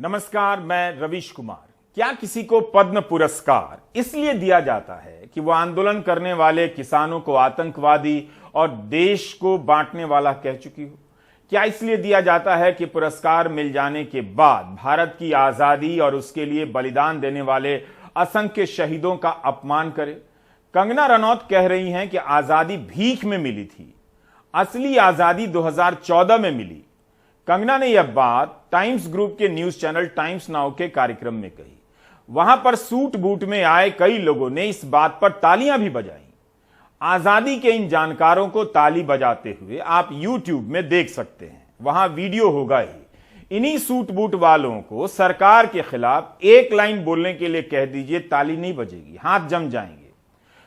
नमस्कार, मैं रवीश कुमार। क्या किसी को पद्म पुरस्कार इसलिए दिया जाता है कि वो आंदोलन करने वाले किसानों को आतंकवादी और देश को बांटने वाला कह चुकी हो? क्या इसलिए दिया जाता है कि पुरस्कार मिल जाने के बाद भारत की आजादी और उसके लिए बलिदान देने वाले असंख्य शहीदों का अपमान करे? कंगना रनौत कह रही हैं कि आजादी भीख में मिली थी, असली आजादी 2014 में मिली। कंगना ने यह बात टाइम्स ग्रुप के न्यूज चैनल टाइम्स नाउ के कार्यक्रम में कही। वहां पर सूट बूट में आए कई लोगों ने इस बात पर तालियां भी बजाई। आजादी के इन जानकारों को ताली बजाते हुए आप YouTube में देख सकते हैं, वहां वीडियो होगा ही। इन्हीं सूट बूट वालों को सरकार के खिलाफ एक लाइन बोलने के लिए कह दीजिए, ताली नहीं बजेगी, हाथ जम जाएंगे।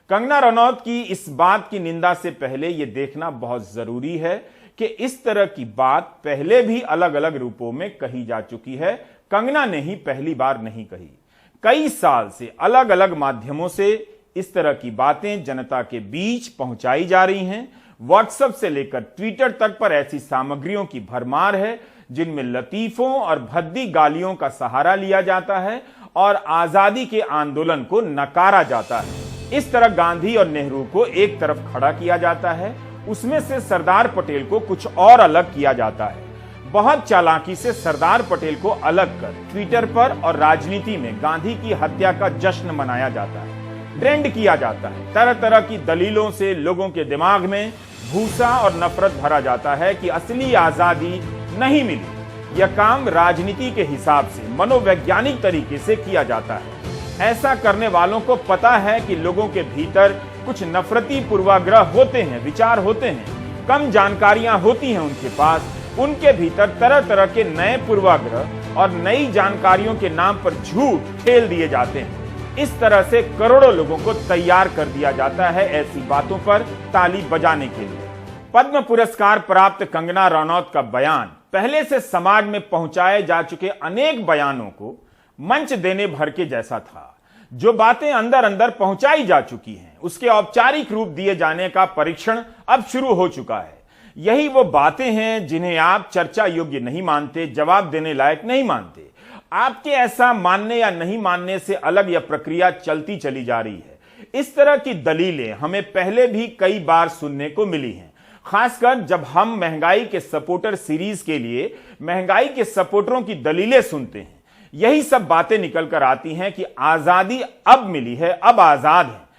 कंगना रनौत की इस बात की निंदा से पहले यह देखना बहुत जरूरी है कि इस तरह की बात पहले भी अलग अलग रूपों में कही जा चुकी है। कंगना ने ही पहली बार नहीं कही। कई साल से अलग अलग माध्यमों से इस तरह की बातें जनता के बीच पहुंचाई जा रही हैं। व्हाट्सएप से लेकर ट्विटर तक पर ऐसी सामग्रियों की भरमार है जिनमें लतीफों और भद्दी गालियों का सहारा लिया जाता है और आजादी के आंदोलन को नकारा जाता है। इस तरह गांधी और नेहरू को एक तरफ खड़ा किया जाता है, उसमें से सरदार पटेल को कुछ और अलग किया जाता है। बहुत चालाकी से सरदार पटेल को अलग कर ट्विटर पर और राजनीति में गांधी की हत्या का जश्न मनाया जाता है, ट्रेंड किया जाता है। तरह तरह की दलीलों से लोगों के दिमाग में भूसा और नफरत भरा जाता है कि असली आजादी नहीं मिली। यह काम राजनीति के हिसाब से मनोवैज्ञानिक तरीके से किया जाता है। ऐसा करने वालों को पता है कि लोगों के भीतर कुछ नफरती पूर्वाग्रह होते हैं, विचार होते हैं, कम जानकारियां होती हैं उनके पास। उनके भीतर तरह तरह के नए पूर्वाग्रह और नई जानकारियों के नाम पर झूठ ठेल दिए जाते हैं। इस तरह से करोड़ों लोगों को तैयार कर दिया जाता है ऐसी बातों पर ताली बजाने के लिए। पद्म पुरस्कार प्राप्त कंगना रनौत का बयान पहले से समाज में पहुंचाए जा चुके अनेक बयानों को मंच देने भर के जैसा था। जो बातें अंदर अंदर पहुंचाई जा चुकी हैं, उसके औपचारिक रूप दिए जाने का परीक्षण अब शुरू हो चुका है। यही वो बातें हैं जिन्हें आप चर्चा योग्य नहीं मानते, जवाब देने लायक नहीं मानते। आपके ऐसा मानने या नहीं मानने से अलग यह प्रक्रिया चलती चली जा रही है। इस तरह की दलीलें हमें पहले भी कई बार सुनने को मिली हैं, खासकर जब हम महंगाई के सपोर्टर सीरीज के लिए महंगाई के सपोर्टरों की दलीलें सुनते हैं। यही सब बातें निकल कर आती हैं कि आजादी अब मिली है, अब आजाद है।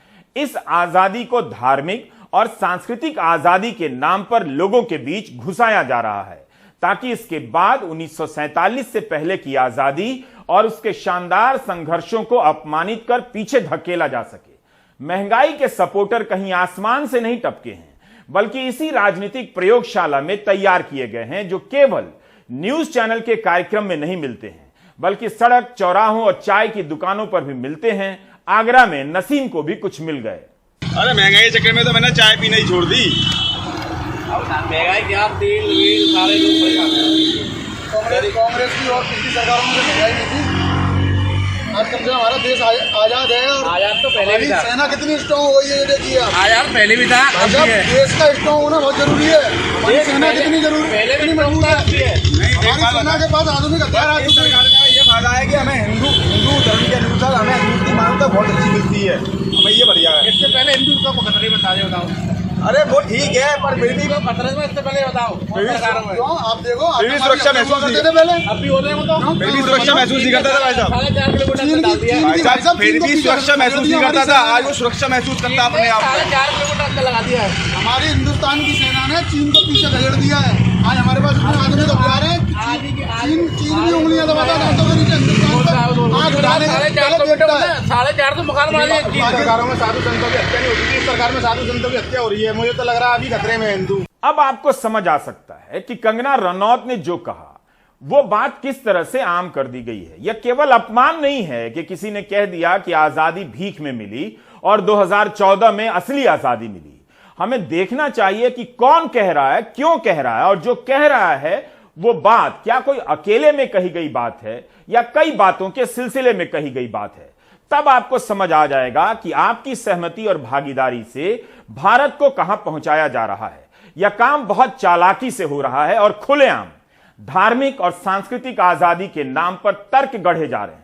इस आजादी को धार्मिक और सांस्कृतिक आजादी के नाम पर लोगों के बीच घुसाया जा रहा है, ताकि इसके बाद 1947 से पहले की आजादी और उसके शानदार संघर्षों को अपमानित कर पीछे धकेला जा सके। महंगाई के सपोर्टर कहीं आसमान से नहीं टपके हैं, बल्कि इसी राजनीतिक प्रयोगशाला में तैयार किए गए हैं, जो केवल न्यूज चैनल के कार्यक्रम में नहीं मिलते हैं, बल्कि सड़क, चौराहों और चाय की दुकानों पर भी मिलते हैं। आगरा में नसीम को भी कुछ मिल गए। अरे महंगाई के चक्कर में तो मैंने चाय पीना ही छोड़ दी। महंगाई क्या, तेल वेल सारे लोग कांग्रेस की और पिछली सरकारों में महंगाई नहीं थी। आज कम से कम हमारा देश आजाद है और आजाद तो पहले भी था। सेना कितनी स्ट्रॉन्ग हो गई है, ये देखिए आप। आजाद पहले भी था, अब भी है। देश का स्ट्रॉन्ग होना बहुत जरूरी है। हमारी सेना कितनी जरूरी, पहले भी मजबूत है। हमारी सेना के पास आधुनिक हथियार आ चुके हैं। सरकार में ये फायदा है कि हमें हिंदू धर्म के अनुसार हमें हिंदू की मान्यता बहुत अच्छी मिलती है, हमें ये बढ़िया है। इससे पहले हिंदू का खतरे बता दे, बताओ। अरे वो ठीक है, पर फिर भी खतरे में इससे पहले बताओ। क्यों? आप देखो, फिर भी सुरक्षा महसूस करते थे पहले। अब भी होने को तो फिर भी सुरक्षा महसूस नहीं करता था भाई साहब। 4.5 किलोमीटर चीन डाल दिया। की- भाई साहब फिर भी सुरक्षा महसूस नहीं करता था, आज वो सुरक्षा महसूस करता अपने आप को। 4.5 किलोमीटर अंदर लगा दिया है। हमारी हिंदुस्तान की सेना ने चीन को पीछे खदेड़ दिया है। आज हमारे पास इतने आधुनिक हथियार हैं। चीन की उंगलियां दबाता है तो नीचे हिंदुस्तान का आग उठाने का 4.5 किलोमीटर 4.5 मकान मारे। सरकारों में साधु संतों की हत्या नहीं होती थी, सरकार में साधु संतों की हत्या हो रही है। मुझे तो लग रहा है अभी खतरे में हिंदू। अब आपको समझ आ सकता है कि कंगना रनौत ने जो कहा वो बात किस तरह से आम कर दी गई है। यह केवल अपमान नहीं है कि किसी ने कह दिया कि आजादी भीख में मिली और 2014 में असली आजादी मिली। हमें देखना चाहिए कि कौन कह रहा है, क्यों कह रहा है, और जो कह रहा है वो बात क्या कोई अकेले में कही गई बात है या कई बातों के सिलसिले में कही गई बात है। तब आपको समझ आ जाएगा कि आपकी सहमति और भागीदारी से भारत को कहां पहुंचाया जा रहा है। यह काम बहुत चालाकी से हो रहा है और खुलेआम। धार्मिक और सांस्कृतिक आजादी के नाम पर तर्क गढ़े जा रहे हैं।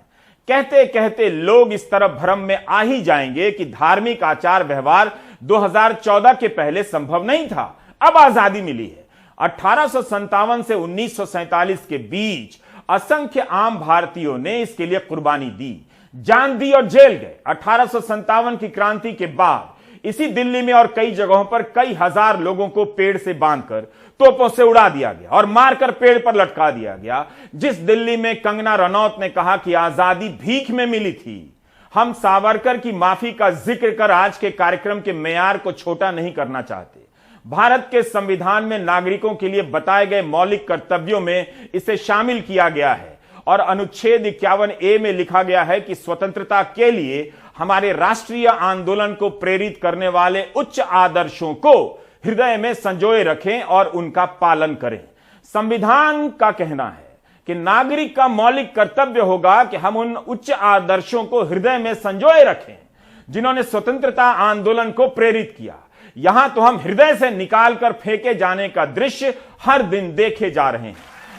कहते कहते लोग इस तरह भ्रम में आ ही जाएंगे कि धार्मिक आचार व्यवहार 2014 के पहले संभव नहीं था, अब आजादी मिली है। 1857 से 1947 के बीच असंख्य आम भारतीयों ने इसके लिए कुर्बानी दी, जान दी और जेल गए। 1857 की क्रांति के बाद इसी दिल्ली में और कई जगहों पर कई हजार लोगों को पेड़ से बांधकर तोपों से उड़ा दिया गया और मारकर पेड़ पर लटका दिया गया। जिस दिल्ली में कंगना रनौत ने कहा कि आजादी भीख में मिली थी। हम सावरकर की माफी का जिक्र कर आज के कार्यक्रम के मेयार को छोटा नहीं करना चाहते। भारत के संविधान में नागरिकों के लिए बताए गए मौलिक कर्तव्यों में इसे शामिल किया गया है और अनुच्छेद 51A में लिखा गया है कि स्वतंत्रता के लिए हमारे राष्ट्रीय आंदोलन को प्रेरित करने वाले उच्च आदर्शों को हृदय में संजोए रखें और उनका पालन करें। संविधान का कहना है कि नागरिक का मौलिक कर्तव्य होगा कि हम उन उच्च आदर्शों को हृदय में संजोए रखें जिन्होंने स्वतंत्रता आंदोलन को प्रेरित किया। यहां तो हम हृदय से निकालकर फेंके जाने का दृश्य हर दिन देखे जा रहे हैं।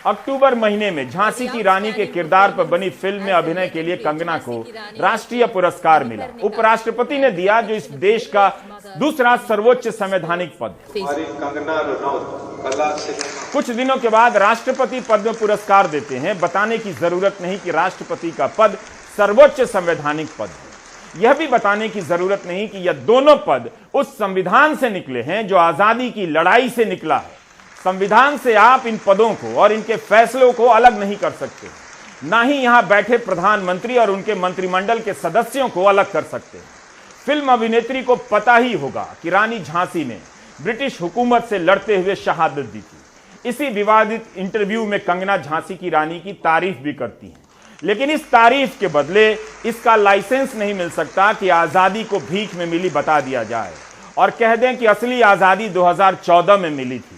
अक्टूबर महीने में झांसी की रानी के किरदार पर बनी फिल्म में अभिनय के लिए कंगना को राष्ट्रीय पुरस्कार मिला। उपराष्ट्रपति ने दिया, जो इस देश का दूसरा सर्वोच्च संवैधानिक पद है। कंगना रनौत कला सिनेमा। कुछ दिनों के बाद राष्ट्रपति पद्म पुरस्कार देते हैं। बताने की जरूरत नहीं कि राष्ट्रपति का पद सर्वोच्च संवैधानिक पद है। यह भी बताने की जरूरत नहीं कि यह दोनों पद उस संविधान से निकले हैं जो आजादी की लड़ाई से निकला है। संविधान से आप इन पदों को और इनके फैसलों को अलग नहीं कर सकते, ना ही यहां बैठे प्रधानमंत्री और उनके मंत्रिमंडल के सदस्यों को अलग कर सकते। फिल्म अभिनेत्री को पता ही होगा कि रानी झांसी ने ब्रिटिश हुकूमत से लड़ते हुए शहादत दी थी। इसी विवादित इंटरव्यू में कंगना झांसी की रानी की तारीफ भी करती हैं, लेकिन इस तारीफ के बदले इसका लाइसेंस नहीं मिल सकता कि आजादी को भीख में मिली बता दिया जाए और कह दें कि असली आजादी 2014 में मिली थी।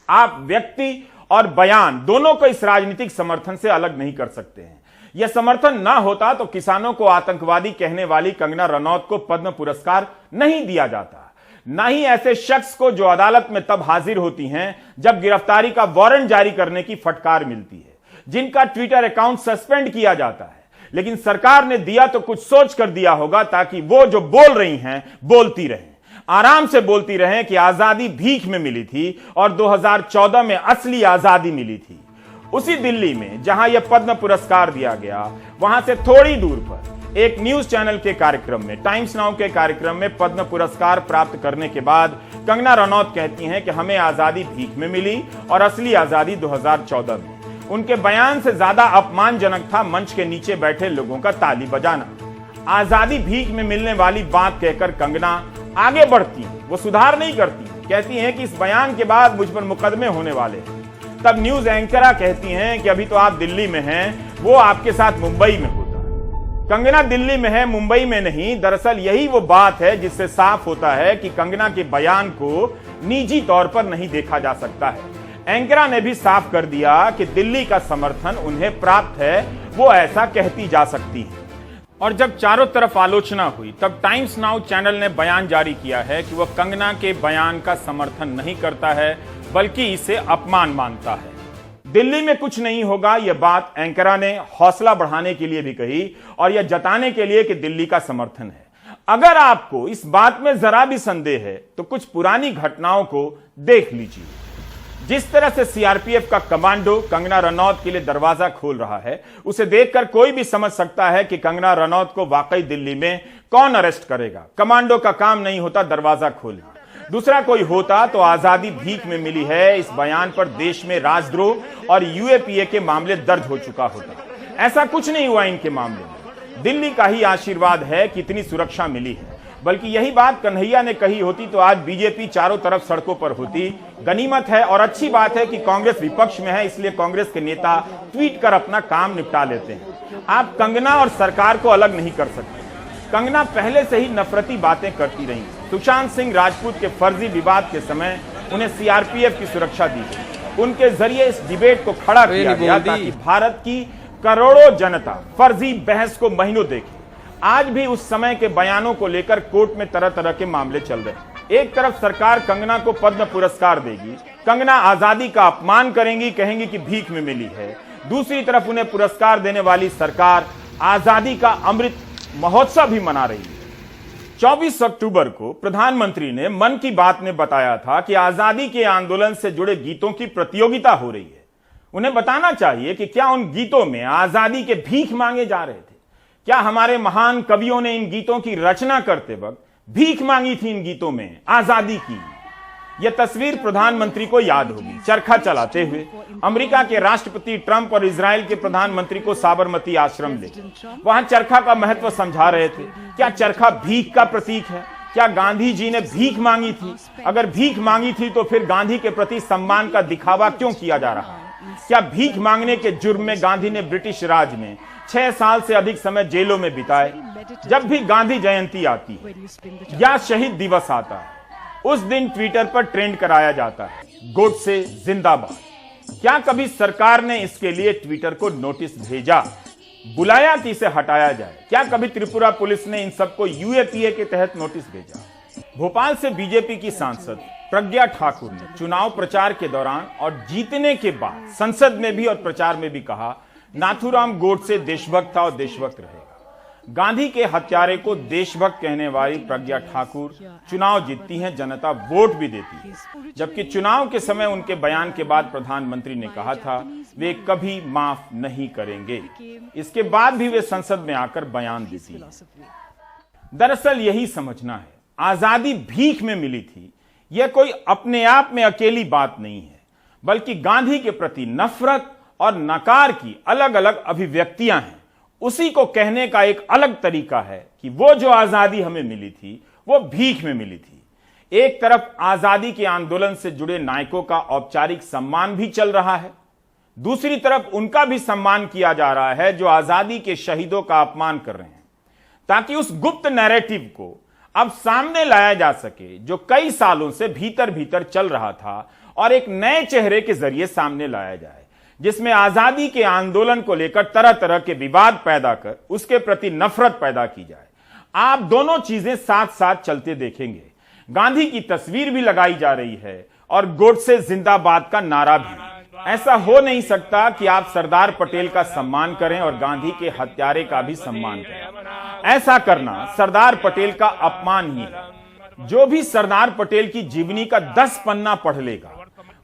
आप व्यक्ति और बयान दोनों को इस राजनीतिक समर्थन से अलग नहीं कर सकते हैं। यह समर्थन ना होता तो किसानों को आतंकवादी कहने वाली कंगना रनौत को पद्म पुरस्कार नहीं दिया जाता, ना ही ऐसे शख्स को जो अदालत में तब हाजिर होती हैं जब गिरफ्तारी का वारंट जारी करने की फटकार मिलती है, जिनका ट्विटर अकाउंट सस्पेंड किया जाता है। लेकिन सरकार ने दिया तो कुछ सोच कर दिया होगा ताकि वो जो बोल रही हैं बोलती रहें, आराम से बोलती रहें कि आजादी भीख में मिली थी और 2014 में असली आजादी मिली थी। उसी दिल्ली में जहां यह पद्म पुरस्कार दिया गया, वहां से थोड़ी दूर पर एक न्यूज चैनल के कार्यक्रम में, टाइम्स नाउ के कार्यक्रम में पद्म पुरस्कार प्राप्त करने के बाद कंगना रनौत कहती हैं कि हमें आजादी भीख में मिली और असली आजादी 2014 में। उनके बयान से ज्यादा अपमानजनक था मंच के नीचे बैठे लोगों का ताली बजाना। आजादी भीख में मिलने वाली बात कहकर कंगना आगे बढ़ती हैं, वो सुधार नहीं करती, कहती हैं कि इस बयान के बाद मुझ पर मुकदमे होने वाले हैं। तब न्यूज एंकरा कहती हैं कि अभी तो आप दिल्ली में हैं, वो आपके साथ मुंबई में होता है। कंगना दिल्ली में है, मुंबई में नहीं। दरअसल यही वो बात है जिससे साफ होता है कि कंगना के बयान को निजी तौर पर नहीं देखा जा सकता है। एंकरा ने भी साफ कर दिया कि दिल्ली का समर्थन उन्हें प्राप्त है, वो ऐसा कहती जा सकती है। और जब चारों तरफ आलोचना हुई तब टाइम्स नाउ चैनल ने बयान जारी किया है कि वह कंगना के बयान का समर्थन नहीं करता है, बल्कि इसे अपमान मानता है। दिल्ली में कुछ नहीं होगा, यह बात एंकरा ने हौसला बढ़ाने के लिए भी कही और यह जताने के लिए कि दिल्ली का समर्थन है। अगर आपको इस बात में जरा भी संदेह है तो कुछ पुरानी घटनाओं को देख लीजिए। जिस तरह से सीआरपीएफ का कमांडो कंगना रनौत के लिए दरवाजा खोल रहा है, उसे देखकर कोई भी समझ सकता है कि कंगना रनौत को वाकई दिल्ली में कौन अरेस्ट करेगा। कमांडो का काम नहीं होता दरवाजा खोलना, दूसरा कोई होता तो आजादी भीख में मिली है इस बयान पर देश में राजद्रोह और यूएपीए के मामले दर्ज हो चुका होता। ऐसा कुछ नहीं हुआ इनके मामले में। दिल्ली का ही आशीर्वाद है कि इतनी सुरक्षा मिली है, बल्कि यही बात कन्हैया ने कही होती तो आज बीजेपी चारों तरफ सड़कों पर होती। गनीमत है और अच्छी बात है कि कांग्रेस विपक्ष में है, इसलिए कांग्रेस के नेता ट्वीट कर अपना काम निपटा लेते हैं। आप कंगना और सरकार को अलग नहीं कर सकते। कंगना पहले से ही नफरती बातें करती रही। सुशांत सिंह राजपूत के फर्जी विवाद के समय उन्हें सीआरपीएफ की सुरक्षा दी गई। उनके जरिए इस डिबेट को खड़ा किया गया ताकि भारत की करोड़ों जनता फर्जी बहस को महीनों देखे। आज भी उस समय के बयानों को लेकर कोर्ट में तरह तरह के मामले चल रहे हैं। एक तरफ सरकार कंगना को पद्म पुरस्कार देगी, कंगना आजादी का अपमान करेंगी, कहेंगी कि भीख में मिली है। दूसरी तरफ उन्हें पुरस्कार देने वाली सरकार आजादी का अमृत महोत्सव भी मना रही है। 24 अक्टूबर को प्रधानमंत्री ने मन की बात में बताया था कि आजादी के आंदोलन से जुड़े गीतों की प्रतियोगिता हो रही है। उन्हें बताना चाहिए कि क्या उन गीतों में आजादी के भीख मांगे जा रहे थे? क्या हमारे महान कवियों ने इन गीतों की रचना करते वक्त भीख मांगी थी इन गीतों में आजादी की? यह तस्वीर प्रधानमंत्री को याद होगी। चरखा चलाते हुए अमेरिका के राष्ट्रपति ट्रंप और इजराइल के प्रधानमंत्री को साबरमती आश्रम ले वहां चरखा का महत्व समझा रहे थे। क्या चरखा भीख का प्रतीक है? क्या गांधी जी ने भीख मांगी थी? अगर भीख मांगी थी तो फिर गांधी के प्रति सम्मान का दिखावा क्यों किया जा रहा है? क्या भीख मांगने के जुर्म में गांधी ने ब्रिटिश राज में 6 साल से अधिक समय जेलों में बिताए? जब भी गांधी जयंती आती है या शहीद दिवस आता है, उस दिन ट्विटर पर ट्रेंड कराया जाता है गोडसे जिंदाबाद। क्या कभी सरकार ने इसके लिए ट्विटर को नोटिस भेजा, बुलाया कि इसे हटाया जाए? क्या कभी त्रिपुरा पुलिस ने इन सबको यूएपीए के तहत नोटिस भेजा? भोपाल से बीजेपी की सांसद प्रज्ञा ठाकुर ने चुनाव प्रचार के दौरान और जीतने के बाद संसद में भी और प्रचार में भी कहा, नाथूराम गोडसे देशभक्त था और देशभक्त रहेगा। गांधी के हत्यारे को देशभक्त कहने वाली प्रज्ञा ठाकुर चुनाव जीतती हैं, जनता वोट भी देती है। जबकि चुनाव के समय उनके बयान के बाद प्रधानमंत्री ने कहा था वे कभी माफ नहीं करेंगे। इसके बाद भी वे संसद में आकर बयान देती हैं। दरअसल यही समझना है, आजादी भीख में मिली थी, यह कोई अपने आप में अकेली बात नहीं है, बल्कि गांधी के प्रति नफरत और नकार की अलग अलग अभिव्यक्तियां हैं। उसी को कहने का एक अलग तरीका है कि वो जो आजादी हमें मिली थी वो भीख में मिली थी। एक तरफ आजादी के आंदोलन से जुड़े नायकों का औपचारिक सम्मान भी चल रहा है, दूसरी तरफ उनका भी सम्मान किया जा रहा है जो आजादी के शहीदों का अपमान कर रहे हैं, ताकि उस गुप्त नैरेटिव को अब सामने लाया जा सके जो कई सालों से भीतर भीतर चल रहा था और एक नए चेहरे के जरिए सामने लाया जाए, जिसमें आजादी के आंदोलन को लेकर तरह तरह के विवाद पैदा कर उसके प्रति नफरत पैदा की जाए। आप दोनों चीजें साथ साथ चलते देखेंगे। गांधी की तस्वीर भी लगाई जा रही है और गोडसे जिंदाबाद का नारा भी। ऐसा हो नहीं सकता कि आप सरदार पटेल का सम्मान करें और गांधी के हत्यारे का भी सम्मान करें। ऐसा करना सरदार पटेल का अपमान ही है। जो भी सरदार पटेल की जीवनी का 10 पन्ना पढ़ लेगा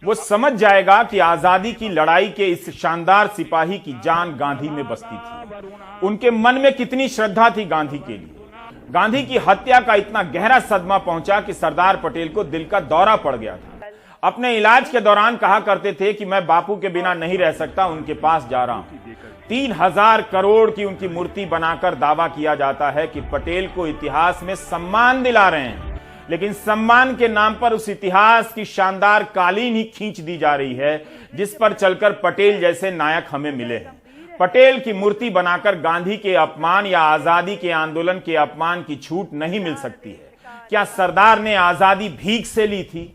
वो समझ जाएगा कि आजादी की लड़ाई के इस शानदार सिपाही की जान गांधी में बसती थी। उनके मन में कितनी श्रद्धा थी गांधी के लिए। गांधी की हत्या का इतना गहरा सदमा पहुंचा कि सरदार पटेल को दिल का दौरा पड़ गया था। अपने इलाज के दौरान कहा करते थे कि मैं बापू के बिना नहीं रह सकता, उनके पास जा रहा हूं। 3000 करोड़ की उनकी मूर्ति बनाकर दावा किया जाता है कि पटेल को इतिहास में सम्मान दिला रहे हैं, लेकिन सम्मान के नाम पर उस इतिहास की शानदार कालीन ही खींच दी जा रही है जिस पर चलकर पटेल जैसे नायक हमें मिले हैं। पटेल की मूर्ति बनाकर गांधी के अपमान या आजादी के आंदोलन के अपमान की छूट नहीं मिल सकती है। क्या सरदार ने आजादी भीख से ली थी?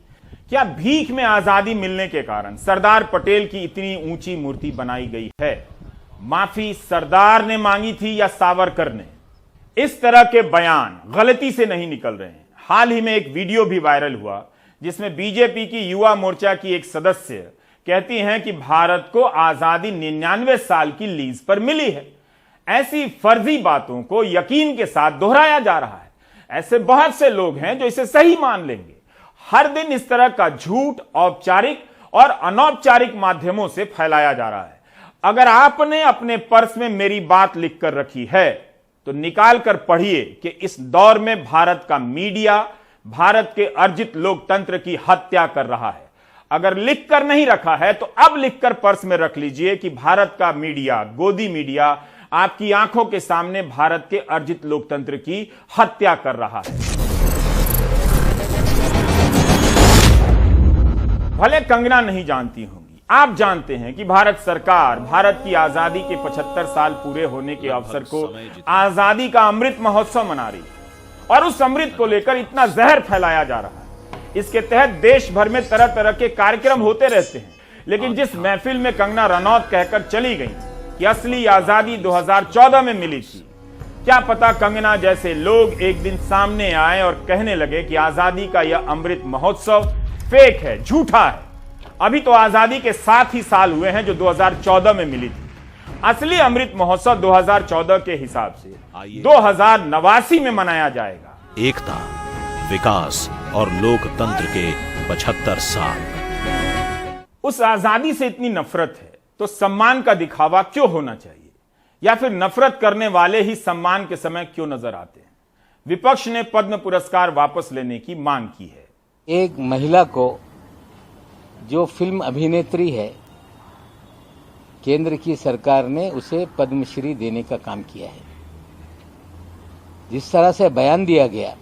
क्या भीख में आजादी मिलने के कारण सरदार पटेल की इतनी ऊंची मूर्ति बनाई गई है? माफी सरदार ने मांगी थी या सावरकर ने? इस तरह के बयान गलती से नहीं निकल रहे हैं। हाल ही में एक वीडियो भी वायरल हुआ जिसमें बीजेपी की युवा मोर्चा की एक सदस्य कहती हैं कि भारत को आजादी 99 साल की लीज पर मिली है। ऐसी फर्जी बातों को यकीन के साथ दोहराया जा रहा है। ऐसे बहुत से लोग हैं जो इसे सही मान लेंगे। हर दिन इस तरह का झूठ औपचारिक और अनौपचारिक माध्यमों से फैलाया जा रहा है। अगर आपने अपने पर्स में मेरी बात लिखकर रखी है तो निकाल कर पढ़िए कि इस दौर में भारत का मीडिया भारत के अर्जित लोकतंत्र की हत्या कर रहा है। अगर लिख कर नहीं रखा है तो अब लिखकर पर्स में रख लीजिए कि भारत का मीडिया, गोदी मीडिया, आपकी आंखों के सामने भारत के अर्जित लोकतंत्र की हत्या कर रहा है। भले कंगना नहीं जानती होंगी, आप जानते हैं कि भारत सरकार भारत की आजादी के 75 साल पूरे होने के अवसर को आजादी का अमृत महोत्सव मना रही है और उस अमृत को लेकर इतना जहर फैलाया जा रहा है। इसके तहत देश भर में तरह तरह के कार्यक्रम होते रहते हैं, लेकिन जिस महफिल में कंगना रनौत कहकर चली गई कि असली आजादी 2014 में मिली थी, क्या पता कंगना जैसे लोग एक दिन सामने आए और कहने लगे कि आजादी का यह अमृत महोत्सव फेक है, झूठा है। अभी तो आजादी के 7 ही साल हुए हैं जो 2014 में मिली थी। असली अमृत महोत्सव 2014 के हिसाब से 2089 में मनाया जाएगा। एकता, विकास और लोकतंत्र के 75 साल। उस आजादी से इतनी नफरत है तो सम्मान का दिखावा क्यों होना चाहिए, या फिर नफरत करने वाले ही सम्मान के समय क्यों नजर आते हैं? विपक्ष ने पद्म पुरस्कार वापस लेने की मांग की है। एक महिला को जो फिल्म अभिनेत्री है, केंद्र की सरकार ने उसे पद्मश्री देने का काम किया है। जिस तरह से बयान दिया गया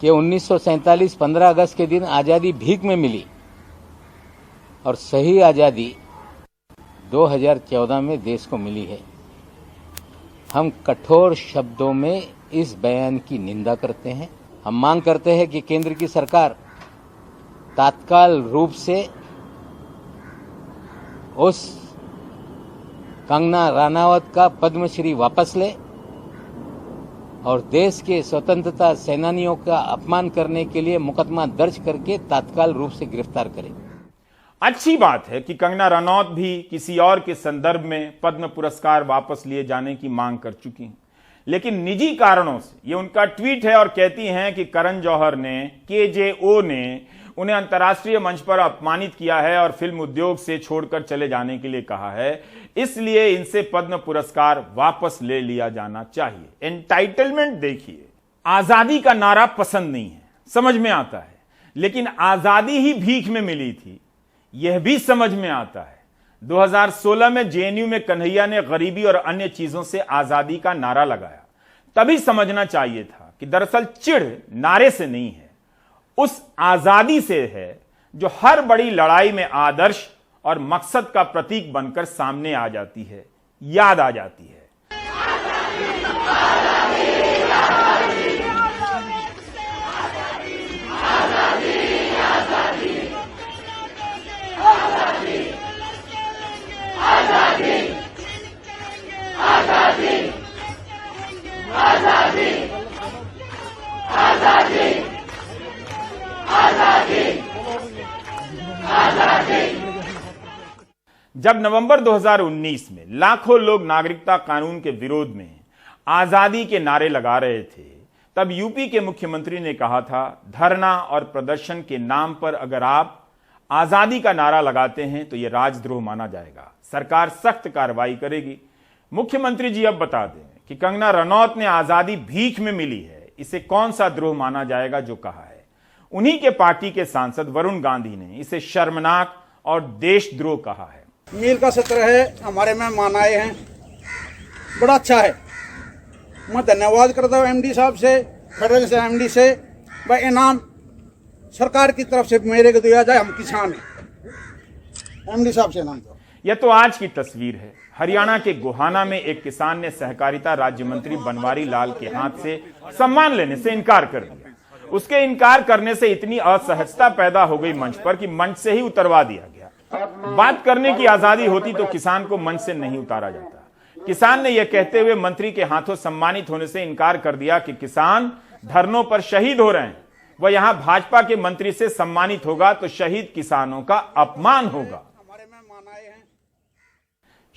कि 1947 15 अगस्त के दिन आजादी भीख में मिली और सही आजादी 2014 में देश को मिली है, हम कठोर शब्दों में इस बयान की निंदा करते हैं। हम मांग करते हैं कि केंद्र की सरकार तात्काल रूप से उस कंगना रनावत का पद्मश्री वापस ले और देश के स्वतंत्रता सेनानियों का अपमान करने के लिए मुकदमा दर्ज करके तात्काल रूप से गिरफ्तार करे। अच्छी बात है कि कंगना रनौत भी किसी और के संदर्भ में पद्म पुरस्कार वापस लिए जाने की मांग कर चुकी हैं, लेकिन निजी कारणों से, ये उनका ट्वीट है और कहती हैं कि करण जौहर ने, KJO ने उन्हें अंतर्राष्ट्रीय मंच पर अपमानित किया है और फिल्म उद्योग से छोड़कर चले जाने के लिए कहा है, इसलिए इनसे पद्म पुरस्कार वापस ले लिया जाना चाहिए। एंटाइटलमेंट देखिए। आजादी का नारा पसंद नहीं है, समझ में आता है, लेकिन आजादी ही भीख में मिली थी, यह भी समझ में आता है। 2016 में JNU में कन्हैया ने गरीबी और अन्य चीजों से आजादी का नारा लगाया, तभी समझना चाहिए था कि दरअसल चिढ़ नारे से नहीं है, उस आजादी से है जो हर बड़ी लड़ाई में आदर्श और मकसद का प्रतीक बनकर सामने आ जाती है, याद आ जाती है। जब नवंबर 2019 में लाखों लोग नागरिकता कानून के विरोध में आजादी के नारे लगा रहे थे, तब यूपी के मुख्यमंत्री ने कहा था, धरना और प्रदर्शन के नाम पर अगर आप आजादी का नारा लगाते हैं तो यह राजद्रोह माना जाएगा, सरकार सख्त कार्रवाई करेगी। मुख्यमंत्री जी अब बता दें कि कंगना रनौत ने आजादी भीख में मिली है, इसे कौन सा द्रोह माना जाएगा जो कहा है। उन्हीं के पार्टी के सांसद वरुण गांधी ने इसे शर्मनाक और देशद्रोह कहा है। मील का सत्र है, हमारे मेहमान आए हैं, बड़ा अच्छा है। मैं धन्यवाद करता हूँ MD साहब से, फेडरल से MD से। भाई इनाम सरकार की तरफ से मेरे को दिया जाए, हम किसान हैं। MD साहब से इनाम दो। यह तो आज की तस्वीर है। हरियाणा के गोहाना में एक किसान ने सहकारिता राज्य मंत्री बनवारी लाल के हाथ से सम्मान लेने से इनकार कर दिया। उसके इनकार करने से इतनी असहजता पैदा हो गई मंच पर कि मंच से ही उतरवा दिया गया। बात करने की आजादी होती तो किसान को मंच से नहीं उतारा जाता। किसान ने यह कहते हुए मंत्री के हाथों सम्मानित होने से इनकार कर दिया कि किसान धरनों पर शहीद हो रहे हैं, वह यहां भाजपा के मंत्री से सम्मानित होगा तो शहीद किसानों का अपमान होगा।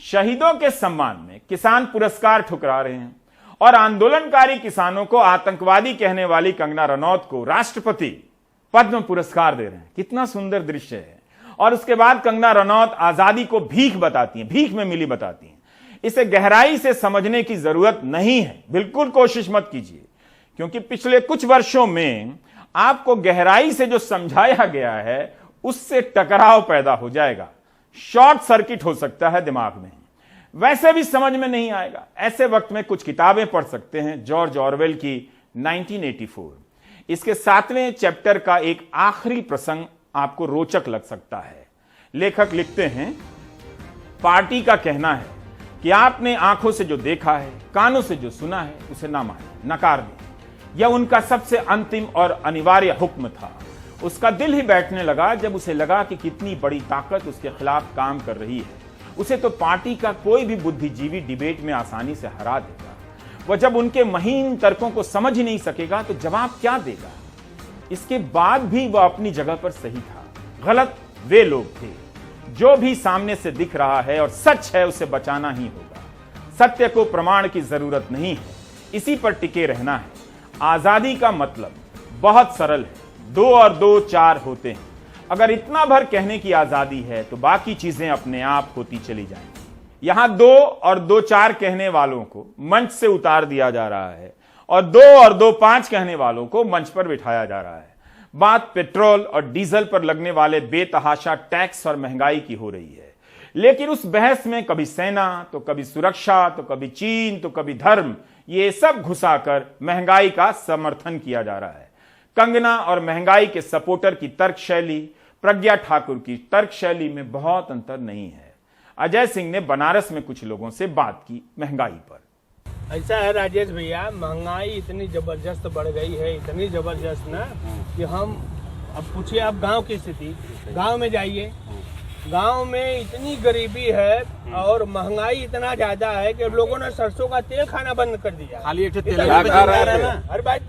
शहीदों के सम्मान में किसान पुरस्कार ठुकरा रहे हैं और आंदोलनकारी किसानों को आतंकवादी कहने वाली कंगना रनौत को राष्ट्रपति पद्म पुरस्कार दे रहे हैं। कितना सुंदर दृश्य है। और उसके बाद कंगना रनौत आजादी को भीख बताती हैं, भीख में मिली बताती हैं। इसे गहराई से समझने की जरूरत नहीं है, बिल्कुल कोशिश मत कीजिए, क्योंकि पिछले कुछ वर्षों में आपको गहराई से जो समझाया गया है उससे टकराव पैदा हो जाएगा, शॉर्ट सर्किट हो सकता है दिमाग में, वैसे भी समझ में नहीं आएगा। ऐसे वक्त में कुछ किताबें पढ़ सकते हैं, जॉर्ज ऑरवेल की 1984। इसके 7वें चैप्टर का एक आखिरी प्रसंग आपको रोचक लग सकता है। लेखक लिखते हैं, पार्टी का कहना है कि आपने आंखों से जो देखा है, कानों से जो सुना है, उसे ना माने, नकार दें। यह उनका सबसे अंतिम और अनिवार्य हुक्म था। उसका दिल ही बैठने लगा जब उसे लगा कि कितनी बड़ी ताकत उसके खिलाफ काम कर रही है। उसे तो पार्टी का कोई भी बुद्धिजीवी डिबेट में आसानी से हरा देगा। वह जब उनके महीन तर्कों को समझ ही नहीं सकेगा तो जवाब क्या देगा। इसके बाद भी वह अपनी जगह पर सही था। गलत वे लोग थे। जो भी सामने से दिख रहा है और सच है उसे बचाना ही होगा। सत्य को प्रमाण की जरूरत नहीं है, इसी पर टिके रहना है। आजादी का मतलब बहुत सरल है, 2 और 2 4 होते हैं। अगर इतना भर कहने की आजादी है तो बाकी चीजें अपने आप होती चली जाएंगी। यहां 2 और 2 4 कहने वालों को मंच से उतार दिया जा रहा है और 2 और 2 5 कहने वालों को मंच पर बिठाया जा रहा है। बात पेट्रोल और डीजल पर लगने वाले बेतहाशा टैक्स और महंगाई की हो रही है, लेकिन उस बहस में कभी सेना तो कभी सुरक्षा तो कभी चीन तो कभी धर्म, ये सब घुसाकर महंगाई का समर्थन किया जा रहा है। कंगना और महंगाई के सपोर्टर की तर्क शैली प्रज्ञा ठाकुर की तर्क शैली में बहुत अंतर नहीं है। अजय सिंह ने बनारस में कुछ लोगों से बात की महंगाई पर। ऐसा है राजेश भैया, महंगाई इतनी जबरदस्त बढ़ गई है, इतनी जबरदस्त ना कि हम अब पूछिए आप गांव की स्थिति, गांव में जाइए, गांव में इतनी गरीबी है और महंगाई इतना ज्यादा है कि लोगों ने सरसों का तेल खाना बंद कर दिया। खाली एक तेल हर बात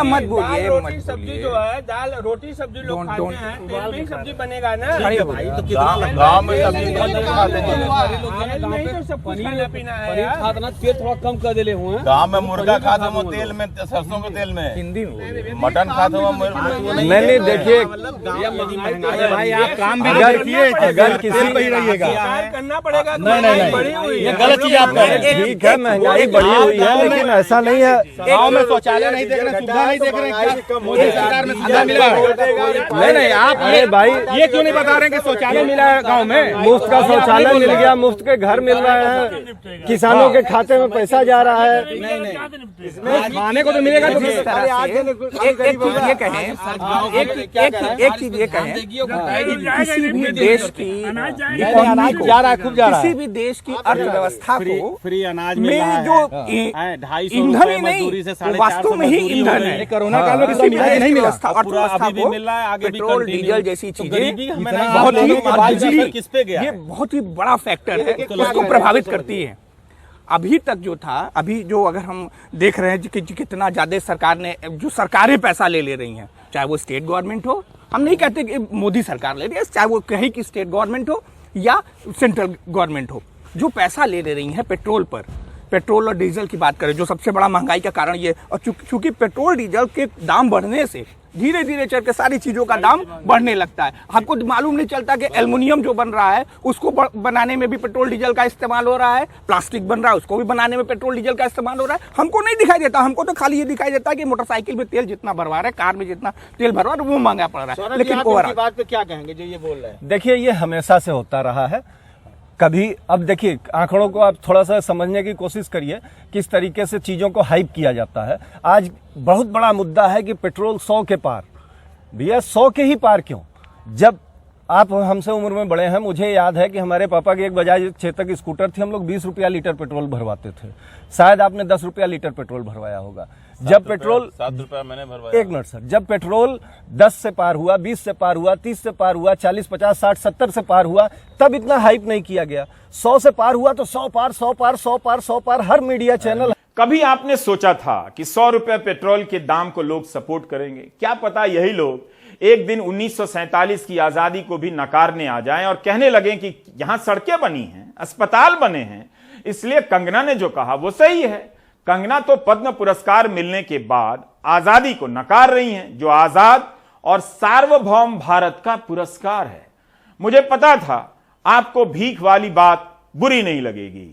मत बोलिए। रोटी सब्जी जो है, दाल रोटी सब्जी लोग खाते हैं, तेल में ही सब्जी बनेगा ना। गाँव में सब कुछ खाना पीना है। तेल थोड़ा कम कर दिले हुए हैं। गाँव में मुर्गा खाता हुआ तेल में, सरसों के तेल में, हिंदी मटन खाता हुआ। मैंने देखिए भाई आप काम भी अगर किसी करना पड़ेगा। नहीं बढ़ी हुई ये गलत चीज आप कह रहे हैं। ठीक है, महंगाई बढ़ी हुई है, लेकिन ऐसा नहीं है। गाँव में शौचालय नहीं देख रहे, सुविधा नहीं देख रहे। मोदी सरकार में सुविधा मिला है। नहीं आप अरे भाई ये क्यों नहीं बता रहे कि शौचालय मिला है गाँव में? मुफ्त का शौचालय मिल गया, मुफ्त के घर मिल रहे हैं, किसानों के खाते में पैसा जा रहा है। खाने को तो मिलेगा। तो एक चीज ये कहें, किसी भी देश की जा रहा है, खूब जा रहा है। किसी भी देश की अर्थव्यवस्था को फ्री अनाज में जो ईंधन ही नहीं, वास्तव में ही ईंधन है। कोरोना काल में किसी भी देश की नहीं मिला, अर्थव्यवस्था अभी भी मिल रहा है, आगे भी पेट्रोल continue। डीजल जैसी तो चीजें गरीबी हमें नहीं बहुत ही बिजली किस पे गया? ये बहुत ही बड़ा फैक्टर है, उसको प्रभावित करती है। अभी तक जो था, अभी जो अगर हम देख रहे हैं कि कितना ज्यादा सरकार ने, जो सरकारें पैसा ले रही हैं, चाहे वो स्टेट गवर्नमेंट हो, हम नहीं कहते कि मोदी सरकार ले रही है, चाहे वो कहे कि स्टेट गवर्नमेंट हो या सेंट्रल गवर्नमेंट हो, जो पैसा ले रही है पेट्रोल पर, पेट्रोल और डीजल की बात करें, जो सबसे बड़ा महंगाई का कारण ये, और चूंकि पेट्रोल डीजल के दाम बढ़ने से धीरे धीरे चल के सारी चीजों का दाम बढ़ने लगता है। आपको मालूम नहीं चलता कि एल्युमिनियम जो बन रहा है उसको बनाने में भी पेट्रोल डीजल का इस्तेमाल हो रहा है, प्लास्टिक बन रहा है उसको भी बनाने में पेट्रोल डीजल का इस्तेमाल हो रहा है। हमको नहीं दिखाई देता, हमको तो खाली ये दिखाई देता है कि मोटरसाइकिल में तेल जितना भरवा रहा है, कार में जितना तेल भरवा रहा है वो महंगा पड़ रहा है। लेकिन ओवरऑल बात पे क्या कहेंगे जो ये बोल रहे हैं? देखिए ये हमेशा से होता रहा है। कभी अब देखिए आंकड़ों को आप थोड़ा सा समझने की कोशिश करिए, किस तरीके से चीजों को हाइप किया जाता है। आज बहुत बड़ा मुद्दा है कि पेट्रोल 100 के पार, भैया 100 के ही पार क्यों? जब आप हमसे उम्र में बड़े हैं, मुझे याद है कि हमारे पापा की एक बजाज चेतक स्कूटर थी, हम लोग 20 रुपया लीटर पेट्रोल भरवाते थे। शायद आपने 10 रुपया लीटर पेट्रोल भरवाया होगा। जब पेट्रोल 7 रुपया मैंने भरवाया। एक मिनट सर, जब पेट्रोल 10 से पार हुआ, 20 से पार हुआ, 30 से पार हुआ, 40, 50, 60, 70 से पार हुआ, तब इतना हाइप नहीं किया गया। 100 से पार हुआ तो 100 पार, 100 पार, 100 पार, 100 पार, हर मीडिया चैनल। कभी आपने सोचा था कि 100 रुपए पेट्रोल के दाम को लोग सपोर्ट करेंगे? क्या पता यही लोग एक दिन 1947 की आजादी को भी नकारने आ जाएं और कहने लगे कि यहां सड़कें बनी हैं, अस्पताल बने हैं, इसलिए कंगना ने जो कहा वो सही है। कंगना तो पद्म पुरस्कार मिलने के बाद आजादी को नकार रही हैं, जो आजाद और सार्वभौम भारत का पुरस्कार है। मुझे पता था आपको भीख वाली बात बुरी नहीं लगेगी।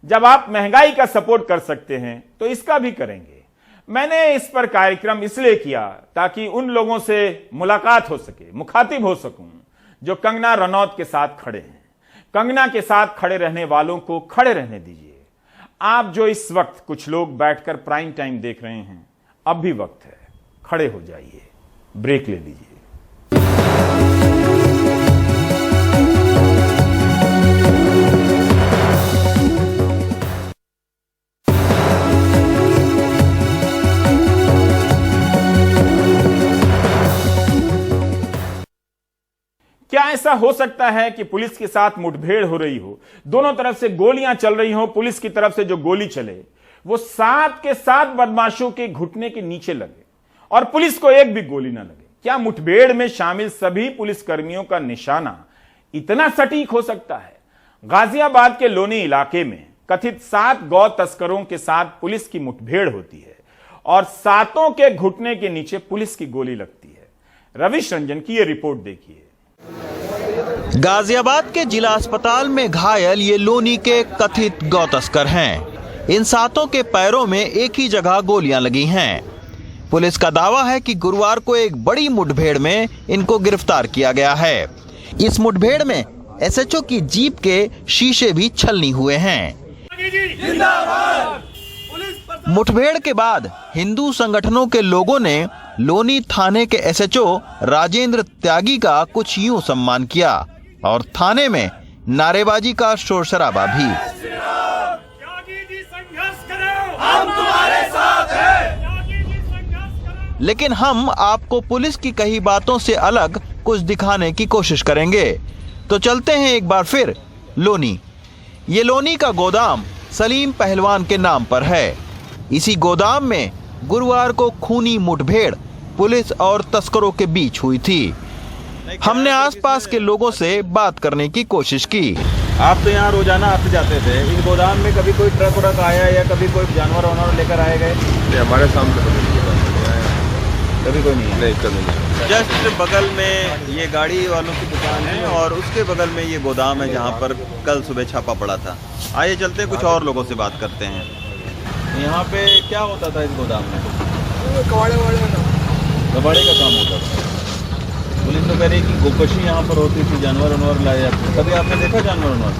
जब आप महंगाई का सपोर्ट कर सकते हैं तो इसका भी करेंगे। मैंने इस पर कार्यक्रम इसलिए किया ताकि उन लोगों से मुलाकात हो सके, मुखातिब हो सकूं जो कंगना रनौत के साथ खड़े हैं। कंगना के साथ खड़े रहने वालों को खड़े रहने दीजिए। आप जो इस वक्त कुछ लोग बैठकर प्राइम टाइम देख रहे हैं, अब भी वक्त है, खड़े हो जाइए, ब्रेक ले लीजिए। क्या ऐसा ऐसा हो सकता है कि पुलिस के साथ मुठभेड़ हो रही हो, दोनों तरफ से गोलियां चल रही हो, पुलिस की तरफ से जो गोली चले वो 7 के 7 बदमाशों के घुटने के नीचे लगे और पुलिस को एक भी गोली ना लगे। क्या मुठभेड़ में शामिल सभी पुलिसकर्मियों का निशाना इतना सटीक हो सकता है? गाजियाबाद के लोनी इलाके में कथित 7 गौ तस्करों के साथ पुलिस की मुठभेड़ होती है और 7 के घुटने के नीचे पुलिस की गोली लगती है। रविश रंजन की यह रिपोर्ट देखिए। गाजियाबाद के जिला अस्पताल में घायल ये लोनी के कथित गौ तस्कर हैं। इन 7 के पैरों में एक ही जगह गोलियां लगी हैं। पुलिस का दावा है कि गुरुवार को एक बड़ी मुठभेड़ में इनको गिरफ्तार किया गया है। इस मुठभेड़ में एसएचओ की जीप के शीशे भी छलनी हुए हैं। मुठभेड़ के बाद हिंदू संगठनों के लोगों ने लोनी थाने के एसएचओ राजेंद्र त्यागी का कुछ यूं सम्मान किया और थाने में नारेबाजी का शोर शराबा भी। लेकिन हम आपको पुलिस की कही बातों से अलग कुछ दिखाने की कोशिश करेंगे। तो चलते हैं एक बार फिर लोनी। ये लोनी का गोदाम सलीम पहलवान के नाम पर है। इसी गोदाम में गुरुवार को खूनी मुठभेड़ पुलिस और तस्करों के बीच हुई थी। हमने आसपास के लोगों से बात करने की कोशिश की। आप तो यहाँ रोजाना आते जाते थे, इस गोदाम में कभी कोई ट्रक व्रक आया या कभी कोई जानवर वानवर लेकर आए गए? हमारे सामने कभी कोई नहीं? नहीं, कभी नहीं। जस्ट बगल में ये गाड़ी वालों की दुकान है और उसके बगल में ये गोदाम है जहाँ पर कल सुबह छापा पड़ा था। आइए चलते हैं, कुछ और लोगों से बात करते हैं। यहाँ पे क्या होता था इस गोदाम में? कबाड़े का काम होता था। पुलिस तो कह रही कि गोकशी यहाँ पर होती थी, जानवर वानवर लाए जाते। कभी आपने देखा जानवर वानवर?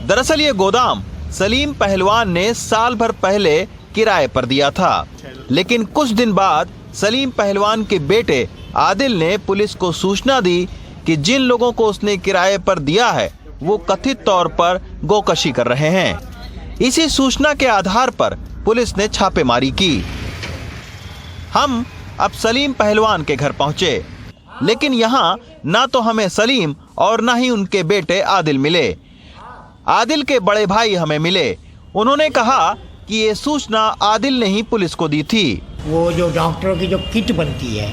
दरअसल ये गोदाम सलीम पहलवान ने साल भर पहले किराए पर दिया था, लेकिन कुछ दिन बाद सलीम पहलवान के बेटे आदिल ने पुलिस को सूचना दी कि जिन लोगों को उसने किराए पर दिया है वो कथित तौर पर गोकशी कर रहे हैं। इसी सूचना के आधार पर पुलिस ने छापेमारी की। हम अब सलीम पहलवान के घर पहुंचे, लेकिन यहाँ ना तो हमें सलीम और ना ही उनके बेटे आदिल मिले। आदिल के बड़े भाई हमें मिले। उन्होंने कहा कि ये सूचना आदिल ने ही पुलिस को दी थी। वो जो डॉक्टरों की जो किट बनती है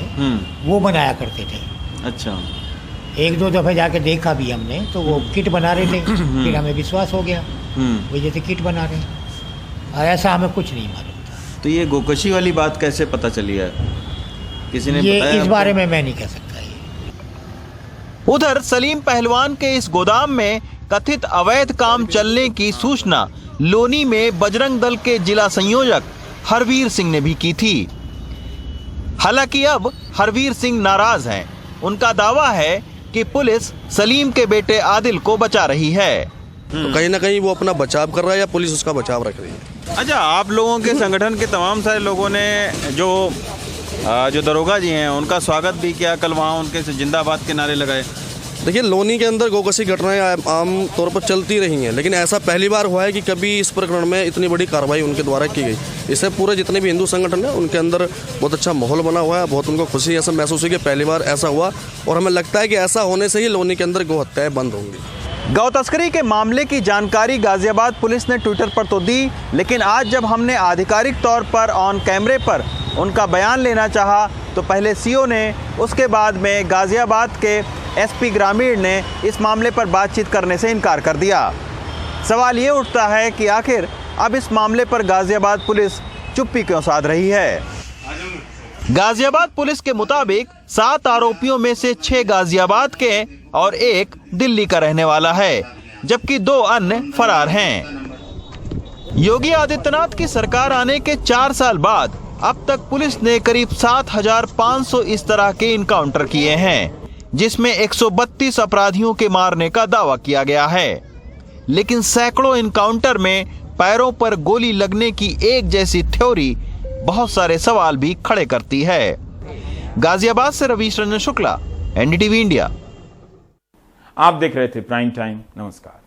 वो बनाया करते थे। अच्छा। 1-2 दफे जाके देखा भी हमने, तो वो किट बना रहे थे। फिर हमें विश्वास हो गया वो जैसे किट बना रहे हैं। ऐसा हमें कुछ नहीं मालूम था। तो ये गोकशी वाली बात कैसे पता चली है? किसी ने ये बताया? इस बारे में मैं नहीं कह सकता। उधर सलीम पहलवान के इस गोदाम में कथित अवैध काम चलने की सूचना लोनी में बजरंग दल के जिला संयोजक हरवीर सिंह ने भी की थी। हालांकि अब हरवीर सिंह नाराज हैं। उनका दावा है कि पुलिस सलीम के बेटे आदिल को बचा रही है। तो कहीं ना कहीं वो अपना बचाव कर रहा है या पुलिस उसका बचाव रख रही है। अच्छा, आप लोगों के संगठन के तमाम सारे लोगों ने जो दरोगा जी हैं उनका स्वागत भी किया, कल वहाँ उनके जिंदाबाद के नारे लगाए। देखिए, लोनी के अंदर गोकशी घटनाएं आम तौर पर चलती रही हैं, लेकिन ऐसा पहली बार हुआ है कि कभी इस प्रकरण में इतनी बड़ी कार्रवाई उनके द्वारा की गई। इससे पूरे जितने भी हिंदू संगठन हैं उनके अंदर बहुत अच्छा माहौल बना हुआ है। बहुत उनको खुशी ऐसा महसूस हुई कि पहली बार ऐसा हुआ, और हमें लगता है कि ऐसा होने से ही लोनी के अंदर गौ हत्याएं बंद होंगी। गौ तस्करी के मामले की जानकारी गाजियाबाद पुलिस ने ट्विटर पर तो दी, लेकिन आज जब हमने आधिकारिक तौर पर ऑन कैमरे पर उनका बयान लेना चाहा तो पहले सीओ ने, उसके बाद में गाजियाबाद के एसपी ग्रामीण ने इस मामले पर बातचीत करने से इनकार कर दिया। सवाल ये उठता है कि आखिर अब इस मामले पर गाजियाबाद पुलिस चुप्पी क्यों साध रही है। गाजियाबाद पुलिस के मुताबिक 7 आरोपियों में से 6 गाजियाबाद के और 1 दिल्ली का रहने वाला है, जबकि 2 अन्य फरार हैं। योगी आदित्यनाथ की सरकार आने के 4 साल बाद अब तक पुलिस ने करीब 7,500 इस तरह के इनकाउंटर किए हैं, जिसमें 132 अपराधियों के मारने का दावा किया गया है। लेकिन सैकड़ों इनकाउंटर में पैरों पर गोली लगने की एक जैसी थ्योरी बहुत सारे सवाल भी खड़े करती है। गाजियाबाद से रविश रंजन शुक्ला, एनडीटीवी इंडिया। आप देख रहे थे प्राइम टाइम। नमस्कार।